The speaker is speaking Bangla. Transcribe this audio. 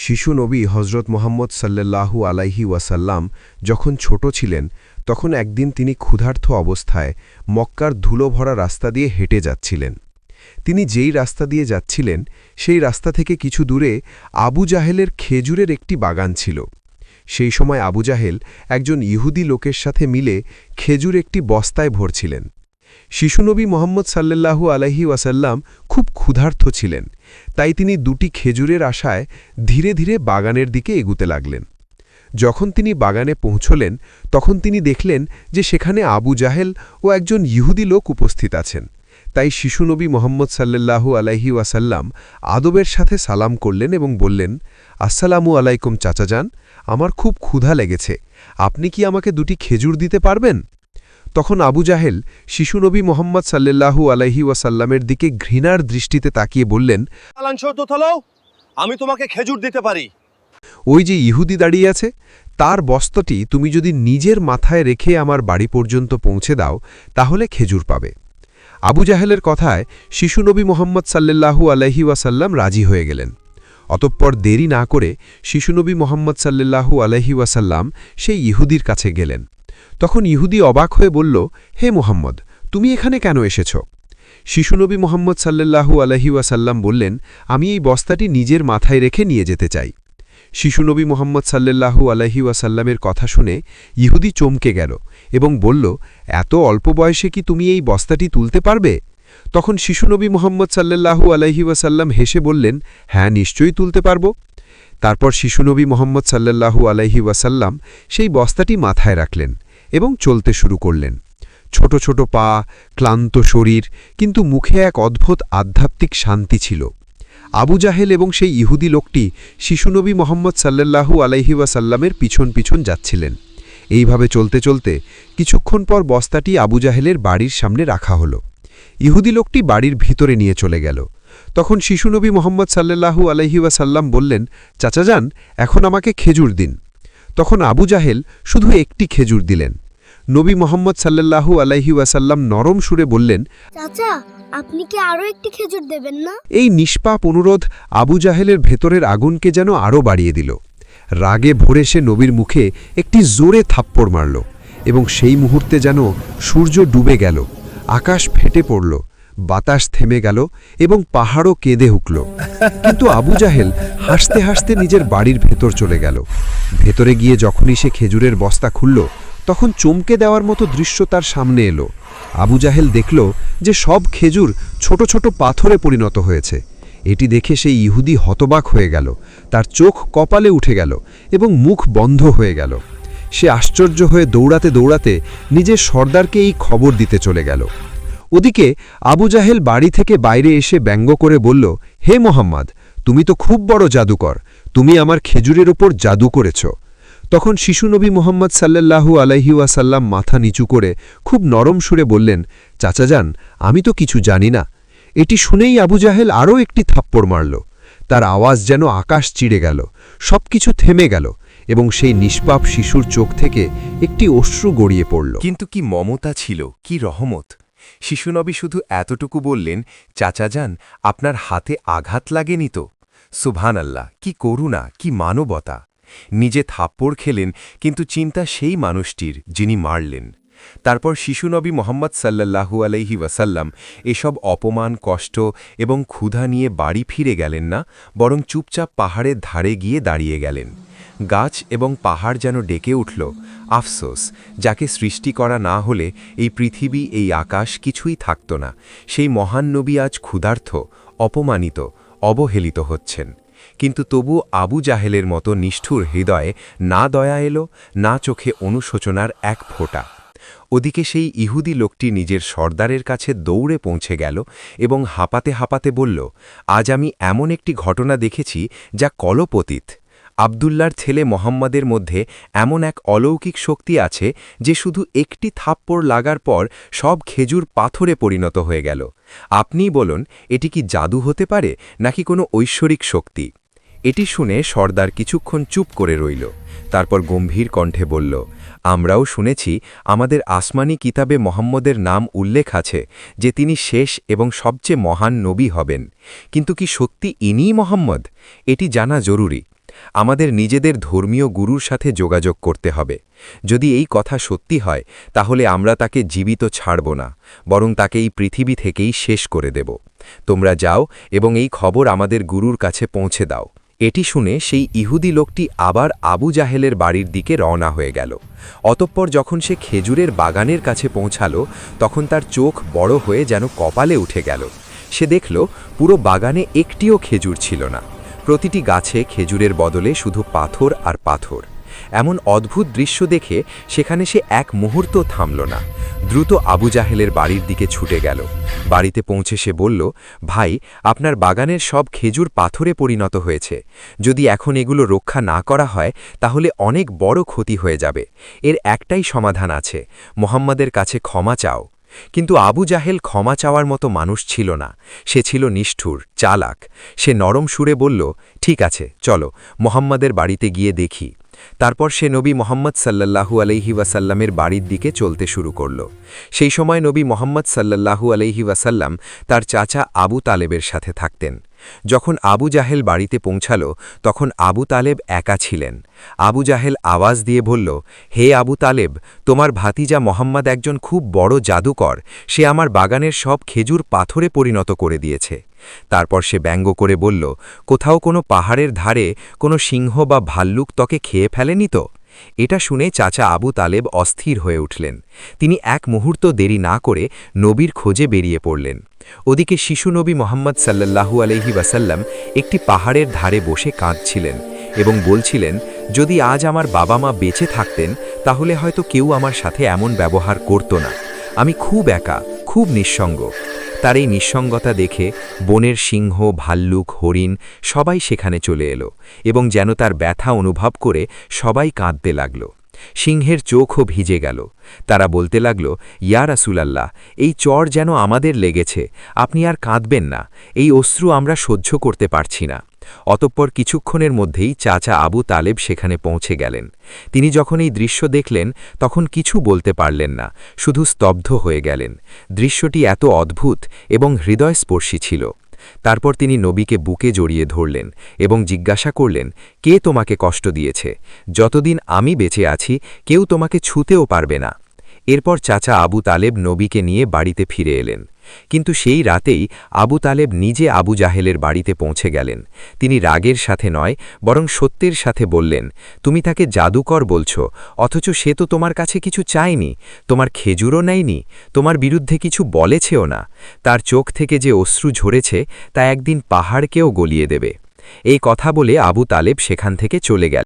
শিশু নবী হজরত মুহাম্মদ সাল্লাল্লাহু আলাইহি ওয়াসাল্লাম যখন ছোট ছিলেন তখন একদিন তিনি ক্ষুধার্ত অবস্থায় মক্কার ধুলো ভরা রাস্তা দিয়ে হেঁটে যাচ্ছিলেন। তিনি যেই রাস্তা দিয়ে যাচ্ছিলেন সেই রাস্তা থেকে কিছু দূরে আবু জাহেলের খেজুরের একটি বাগান ছিল। সেই সময় আবু জাহেল একজন ইহুদি লোকের সাথে মিলে খেজুর একটি বস্তায় ভরছিলেন। শিশুনবী মোহাম্মদ সাল্লাল্লাহু আলাইহি ওয়াসাল্লাম খুব ক্ষুধার্ত ছিলেন, তাই তিনি দুটি খেজুরের আশায় ধীরে ধীরে বাগানের দিকে এগুতে লাগলেন। যখন তিনি বাগানে পৌঁছলেন তখন তিনি দেখলেন যে সেখানে আবু জাহেল ও একজন ইহুদি লোক উপস্থিত আছেন। তাই শিশুনবী মোহাম্মদ সাল্লাল্লাহু আলাইহি ওয়াসাল্লাম আদবের সাথে সালাম করলেন এবং বললেন, আসসালামু আলাইকুম চাচাজান, আমার খুব ক্ষুধা লেগেছে, আপনি কি আমাকে দুটি খেজুর দিতে পারবেন? তখন আবু জাহেল শিশুনবী মোহাম্মদ সাল্লাল্লাহু আলাইহি ওয়াসাল্লামের দিকে ঘৃণার দৃষ্টিতে তাকিয়ে বললেন, আমি তোমাকে খেজুর দিতে পারি। ওই যে ইহুদি দাঁড়িয়ে আছে তার বস্তাটি তুমি যদি নিজের মাথায় রেখে আমার বাড়ি পর্যন্ত পৌঁছে দাও তাহলে খেজুর পাবে। আবু জাহেলের কথায় শিশুনবী মোহাম্মদ সাল্লাল্লাহু আলাইহি ওয়াসাল্লাম রাজি হয়ে গেলেন। অতঃপর দেরি না করে শিশুনবী মোহাম্মদ সাল্লাল্লাহু আলাইহি ওয়াসাল্লাম সেই ইহুদির কাছে গেলেন। তখন ইহুদি অবাক হয়ে বলল, হে মুহাম্মদ, তুমি এখানে কেন এসেছ? শিশুনবী মোহাম্মদ সাল্লাল্লাহু আলাইহি ওয়াসাল্লাম বললেন, আমি এই বস্তাটি নিজের মাথায় রেখে নিয়ে যেতে চাই। শিশুনবী মোহাম্মদ সাল্লাল্লাহু আলাইহি ওয়াসাল্লামের কথা শুনে ইহুদি চমকে গেল এবং বলল, এত অল্প বয়সে কি তুমি এই বস্তাটি তুলতে পারবে? তখন শিশুনবী মোহাম্মদ সাল্লাল্লাহু আলাইহি ওয়াসাল্লাম হেসে বললেন, হ্যাঁ, নিশ্চয়ই তুলতে পারব। তারপর শিশুনবী মোহাম্মদ সাল্লাল্লাহু আলাইহি ওয়াসাল্লাম সেই বস্তাটি মাথায় রাখলেন এবং চলতে শুরু করলেন। ছোট ছোট পা, ক্লান্ত শরীর, কিন্তু মুখে এক অদ্ভুত আধ্যাত্মিক শান্তি ছিল। আবু জাহেল এবং সেই ইহুদি লোকটি শিশুনবী মোহাম্মদ সাল্লাল্লাহু আলাইহি ওয়াসাল্লামের পিছন পিছন যাচ্ছিলেন। এইভাবে চলতে চলতে কিছুক্ষণ পর বস্তাটি আবু জাহেলের বাড়ির সামনে রাখা হলো। ইহুদি লোকটি বাড়ির ভিতরে নিয়ে চলে গেল। তখন শিশুনবী মোহাম্মদ সাল্লাল্লাহু আলাইহি ওয়াসাল্লাম বললেন, চাচাজান, এখন আমাকে খেজুর দিন। তখন আবু জাহেল শুধু একটি খেজুর দিলেন। নবী মোহাম্মদ সাল্লাল্লাহু আলাইহি ওয়াসাল্লাম নরম সুরে বললেন, চাচা, আপনি কি আরো একটি খেজুর দেবেন না? এই নিষ্পাপ অনুরোধ আবু জাহেলের ভেতরের আগুনকে যেন আরও বাড়িয়ে দিল। রাগে ভরে সে নবীর মুখে একটি জোরে থাপ্পড় মারল এবং সেই মুহূর্তে যেন সূর্য ডুবে গেল, আকাশ ফেটে পড়ল, বাতাস থেমে গেল এবং পাহাড়ও কেঁদে উঠল। কিন্তু আবু জাহেল হাসতে হাসতে নিজের বাড়ির ভেতর চলে গেল। ভেতরে গিয়ে যখনই সে খেজুরের বস্তা খুলল তখন চমকে দেওয়ার মতো দৃশ্য তার সামনে এলো। আবু জাহেল দেখল যে সব খেজুর ছোট ছোট পাথরে পরিণত হয়েছে। এটি দেখে সেই ইহুদি হতবাক হয়ে গেল, তার চোখ কপালে উঠে গেল এবং মুখ বন্ধ হয়ে গেল। সে আশ্চর্য হয়ে দৌড়াতে দৌড়াতে নিজের সর্দারকে এই খবর দিতে চলে গেল। ওদিকে আবু জাহেল বাড়ি থেকে বাইরে এসে ব্যঙ্গ করে বলল, হে মোহাম্মদ, তুমি তো খুব বড় জাদুকর, তুমি আমার খেজুরের ওপর জাদু করেছ। তখন শিশুনবী মোহাম্মদ সাল্লাল্লাহু আলাইহি ওয়াসাল্লাম মাথা নিচু করে খুব নরম সুরে বললেন, চাচাজান, আমি তো কিছু জানি না। এটি শুনেই আবু জাহেল আরও একটি থাপ্পড় মারল। তার আওয়াজ যেন আকাশ চিড়ে গেল, সব কিছু থেমে গেল এবং সেই নিষ্পাপ শিশুর চোখ থেকে একটি অশ্রু গড়িয়ে পড়ল। কিন্তু কি মমতা ছিল, কি রহমত! শিশুনবী শুধু এতটুকু বললেন, চাচাজান, আপনার হাতে আঘাত লাগেনি তো? সুবহানাল্লাহ, কি করুণা, কি মানবতা! নিজে থাপ্পড় খেলেন, কিন্তু চিন্তা সেই মানুষটির যিনি মারলেন। তারপর শিশুনবী মোহাম্মদ সাল্লাল্লাহু আলাইহি ওয়াসাল্লাম এসব অপমান, কষ্ট এবং ক্ষুধা নিয়ে বাড়ি ফিরে গেলেন না, বরং চুপচাপ পাহাড়ের ধারে গিয়ে দাঁড়িয়ে গেলেন। গাছ এবং পাহাড় যেন ডেকে উঠল, আফসোস, যাকে সৃষ্টি করা না হলে এই পৃথিবী, এই আকাশ কিছুই থাকত না। সেই মহান নবী আজ ক্ষুধার্ত, অপমানিত, অবহেলিত হচ্ছেন। কিন্তু তবু আবু জাহেলের মতো নিষ্ঠুর হৃদয়ে না দয়া এলো, না চোখে অনুশোচনার এক ফোঁটা। ওদিকে সেই ইহুদি লোকটি নিজের সর্দারের কাছে দৌড়ে পৌঁছে গেল এবং হাঁপাতে হাঁপাতে বলল, আজ আমি এমন একটি ঘটনা দেখেছি যা কলপতিত। আবদুল্লার ছেলে মোহাম্মদের মধ্যে এমন এক অলৌকিক শক্তি আছে যে শুধু একটি থাপ্পড় লাগার পর সব খেজুর পাথরে পরিণত হয়ে গেল। আপনিই বলুন, এটি কি জাদু হতে পারে নাকি কোনো ঐশ্বরিক শক্তি? এটি শুনে সর্দার কিছুক্ষণ চুপ করে রইল। তারপর গম্ভীর কণ্ঠে বলল, আমরাও শুনেছি আমাদের আসমানি কিতাবে মোহাম্মদের নাম উল্লেখ আছে যে তিনি শেষ এবং সবচেয়ে মহান নবী হবেন। কিন্তু কি সত্যি ইনিই মোহাম্মদ? এটি জানা জরুরি। আমাদের নিজেদের ধর্মীয় গুরুর সাথে যোগাযোগ করতে হবে। যদি এই কথা সত্যি হয় তাহলে আমরা তাকে জীবিত ছাড়ব না, বরং তাকে এই পৃথিবী থেকেই শেষ করে দেব। তোমরা যাও এবং এই খবর আমাদের গুরুর কাছে পৌঁছে দাও। এটি শুনে সেই ইহুদি লোকটি আবার আবু জাহেলের বাড়ির দিকে রওনা হয়ে গেল। অতঃপর যখন সে খেজুরের বাগানের কাছে পৌঁছালো তখন তার চোখ বড় হয়ে যেন কপালে উঠে গেল। সে দেখল পুরো বাগানে একটিও খেজুর ছিল না। প্রতিটি গাছে খেজুরের বদলে শুধু পাথর আর পাথর। এমন অদ্ভুত দৃশ্য দেখে সেখানে সে এক মুহূর্ত থামল না। দ্রুত আবু জাহেলের বাড়ির দিকে ছুটে গেল। বাড়িতে পৌঁছে সে বলল, ভাই, আপনার বাগানের সব খেজুর পাথরে পরিণত হয়েছে। যদি এখন এগুলো রক্ষা না করা হয় তাহলে অনেক বড় ক্ষতি হয়ে যাবে। এর একটাই সমাধান আছে, মোহাম্মদের কাছে ক্ষমা চাও। কিন্তু আবু জাহেল ক্ষমা চাওয়ার মতো মানুষ ছিল না। সে ছিল নিষ্ঠুর, চালাক। সে নরম সুরে বলল, ঠিক আছে, চলো মোহাম্মদের বাড়িতে গিয়ে দেখি। তারপর সে নবী মোহাম্মদ সাল্লাল্লাহু আলাইহি ওয়াসাল্লামের বাড়ির দিকে চলতে শুরু করল। সেই সময় নবী মোহাম্মদ সাল্লাল্লাহু আলাইহি ওয়াসাল্লাম তার চাচা আবু তালেবের সাথে থাকতেন। যখন আবু জাহেল বাড়িতে পৌঁছাল তখন আবু তালেব একা ছিলেন। আবু জাহেল আওয়াজ দিয়ে বলল, হে আবু তালেব, তোমার ভাতিজা মোহাম্মদ একজন খুব বড় জাদুকর। সে আমার বাগানের সব খেজুর পাথরে পরিণত করে দিয়েছে। তারপর সে ব্যঙ্গ করে বলল, কোথাও কোনো পাহাড়ের ধারে কোনো সিংহ বা ভাল্লুক তোকে খেয়ে ফেলেনি তো? এটা শুনে চাচা আবু তালেব অস্থির হয়ে উঠলেন। তিনি এক মুহূর্ত দেরি না করে নবীর খোঁজে বেরিয়ে পড়লেন। ওদিকে শিশু নবী মোহাম্মদ সাল্লাল্লাহু আলাইহি ওয়াসাল্লাম একটি পাহাড়ের ধারে বসে কাঁদছিলেন এবং বলছিলেন, যদি আজ আমার বাবা মা বেঁচে থাকতেন তাহলে হয়তো কেউ আমার সাথে এমন ব্যবহার করত না। আমি খুব একা, খুব নিঃসঙ্গ। তার এই নিঃসঙ্গতা দেখে বনের সিংহ, ভাল্লুক, হরিণ সবাই সেখানে চলে এলো এবং যেন তার ব্যথা অনুভব করে সবাই কাঁদতে লাগল। সিংহের চোখও ভিজে গেল। তারা বলতে লাগল, ইয়া রাসূলুল্লাহ, এই চর যেন আমাদের লেগেছে, আপনি আর কাঁদবেন না, এই অশ্রু আমরা সহ্য করতে পারছি না। অতঃপর কিছুক্ষণের মধ্যেই চাচা আবু তালেব সেখানে পৌঁছে গেলেন। তিনি যখন এই দৃশ্য দেখলেন তখন কিছু বলতে পারলেন না, শুধু স্তব্ধ হয়ে গেলেন। দৃশ্যটি এত অদ্ভুত এবং হৃদয়স্পর্শী ছিল। তারপর তিনি নবীকে বুকে জড়িয়ে ধরলেন এবং জিজ্ঞাসা করলেন, কে তোমাকে কষ্ট দিয়েছে? যতদিন আমি বেঁচে আছি কেউ তোমাকে ছুঁতেও পারবে না। এরপর চাচা আবু তালেব নবীকে নিয়ে বাড়িতে ফিরে এলেন। কিন্তু সেই রাতেই আবু তালেব নিজে আবু জাহেলের বাড়িতে পৌঁছে গেলেন। তিনি রাগের সাথে নয় বরং সত্যের সাথে বললেন, তুমি তাকে জাদুকর বলছ, অথচ সে তো তোমার কাছে কিছু চায়নি, তোমার খেজুরও নেয়নি, তোমার বিরুদ্ধে কিছু বলেছেও না। তার চোখ থেকে যে অশ্রু ঝরেছে তা একদিন পাহাড়কেও গলিয়ে দেবে। এই কথা বলে আবু তালেব সেখান থেকে চলে গেল।